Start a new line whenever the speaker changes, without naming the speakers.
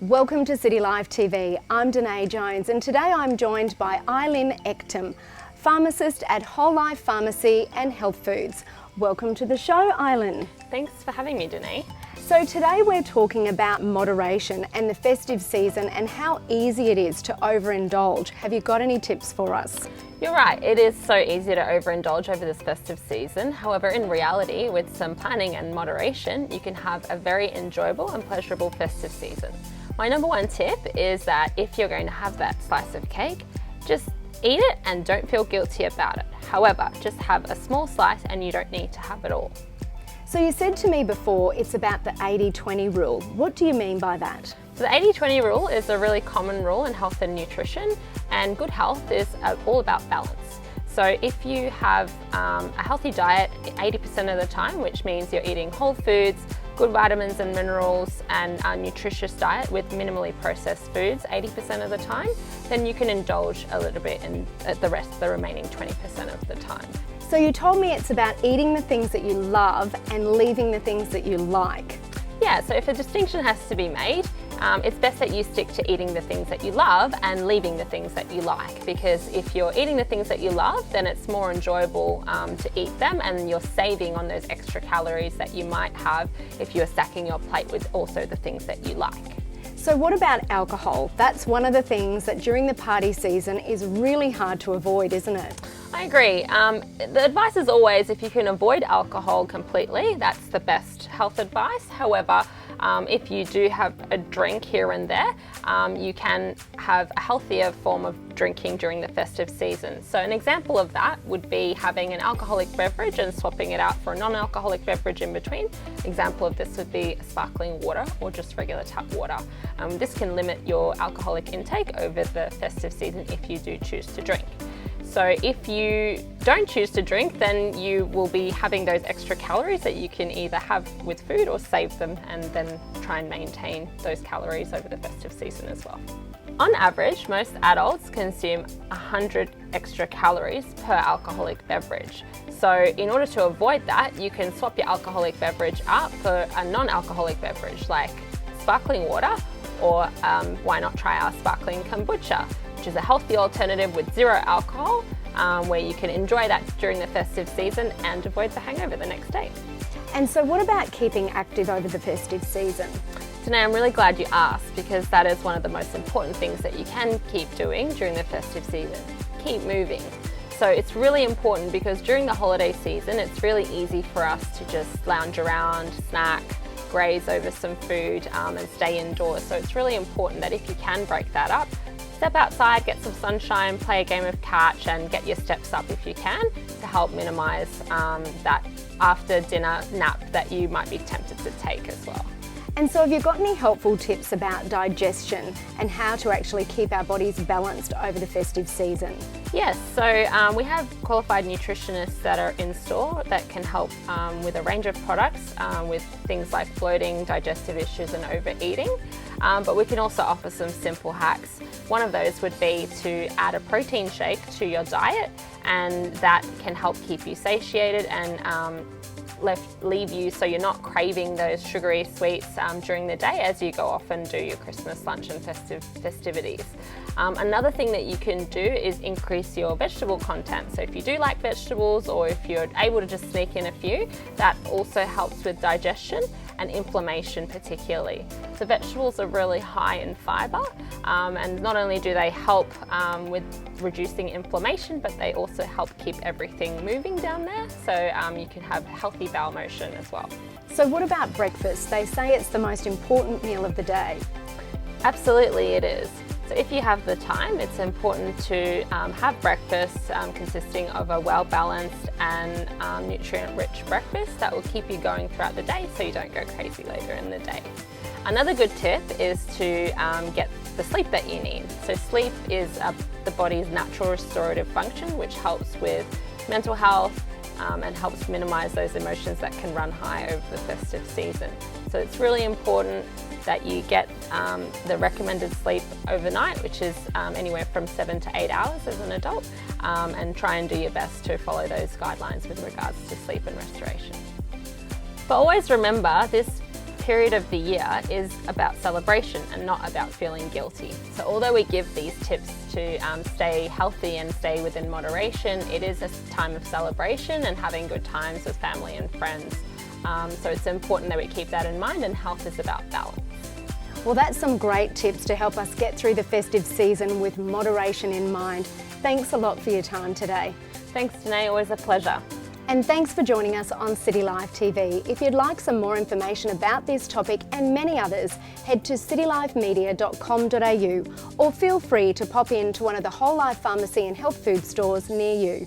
Welcome to CityLife TV. I'm Danae Jones and today I'm joined by Aylin Ektem, pharmacist at WholeLife Pharmacy and Healthfoods. Welcome to the show, Aylin.
Thanks for having me, Danae.
So today we're talking about moderation and the festive season and how easy it is to overindulge. Have you got any tips for us?
You're right, it is so easy to overindulge over this festive season. However, in reality, with some planning and moderation, you can have a very enjoyable and pleasurable festive season. My number one tip is that if you're going to have that slice of cake, just eat it and don't feel guilty about it. However, just have a small slice and you don't need to have it all.
So you said to me before it's about the 80-20 rule. What do you mean by that?
So the 80-20 rule is a really common rule in health and nutrition, and good health is all about balance. So if you have a healthy diet 80% of the time, which means you're eating whole foods, good vitamins and minerals, and a nutritious diet with minimally processed foods 80% of the time, then you can indulge a little bit in the remaining 20% of the time.
So you told me it's about eating the things that you love and leaving the things that you like.
Yeah, so if a distinction has to be made, it's best that you stick to eating the things that you love and leaving the things that you like, because if you're eating the things that you love, then it's more enjoyable to eat them, and you're saving on those extra calories that you might have if you're stacking your plate with also the things that you like.
So what about alcohol? That's one of the things that during the party season is really hard to avoid, isn't it?
I agree. The advice is always, if you can avoid alcohol completely, that's the best health advice. However, if you do have a drink here and there, you can have a healthier form of drinking during the festive season. So an example of that would be having an alcoholic beverage and swapping it out for a non-alcoholic beverage in between. Example of this would be sparkling water or just regular tap water. This can limit your alcoholic intake over the festive season if you do choose to drink. So if you don't choose to drink, then you will be having those extra calories that you can either have with food or save them and then try and maintain those calories over the festive season as well. On average, most adults consume 100 extra calories per alcoholic beverage. So in order to avoid that, you can swap your alcoholic beverage out for a non-alcoholic beverage like sparkling water, or why not try our sparkling kombucha, which is a healthy alternative with zero alcohol, where you can enjoy that during the festive season and avoid the hangover the next day.
And so what about keeping active over the festive season?
Danae, I'm really glad you asked, because that is one of the most important things that you can keep doing during the festive season. Keep moving. So it's really important because during the holiday season, it's really easy for us to just lounge around, snack, graze over some food, and stay indoors. So it's really important that if you can break that up, step outside, get some sunshine, play a game of catch, and get your steps up if you can to help minimize that after dinner nap that you might be tempted to take as well.
And so have you got any helpful tips about digestion and how to actually keep our bodies balanced over the festive season?
Yes, so we have qualified nutritionists that are in store that can help with a range of products with things like bloating, digestive issues and overeating. But we can also offer some simple hacks. One of those would be to add a protein shake to your diet, and that can help keep you satiated and leave you so you're not craving those sugary sweets during the day as you go off and do your Christmas lunch and festivities. Another thing that you can do is increase your vegetable content. So if you do like vegetables, or if you're able to just sneak in a few, that also helps with digestion and inflammation particularly. So vegetables are really high in fibre, and not only do they help with reducing inflammation, but they also help keep everything moving down there, so you can have healthy bowel motion as well.
So what about breakfast? They say it's the most important meal of the day.
Absolutely it is. So if you have the time, it's important to have breakfast consisting of a well-balanced and nutrient-rich breakfast that will keep you going throughout the day so you don't go crazy later in the day. Another good tip is to get the sleep that you need. So sleep is the body's natural restorative function, which helps with mental health and helps minimize those emotions that can run high over the festive season. So it's really important that you get the recommended sleep overnight, which is anywhere from 7 to 8 hours as an adult, and try and do your best to follow those guidelines with regards to sleep and restoration. But always remember, this period of the year is about celebration and not about feeling guilty. So although we give these tips to stay healthy and stay within moderation, it is a time of celebration and having good times with family and friends. So it's important that we keep that in mind, and health is about balance.
Well, that's some great tips to help us get through the festive season with moderation in mind. Thanks a lot for your time today.
Thanks, Danae, always a pleasure.
And thanks for joining us on CityLife TV. If you'd like some more information about this topic and many others, head to citylifemedia.com.au or feel free to pop in to one of the WholeLife Pharmacy and Health Food stores near you.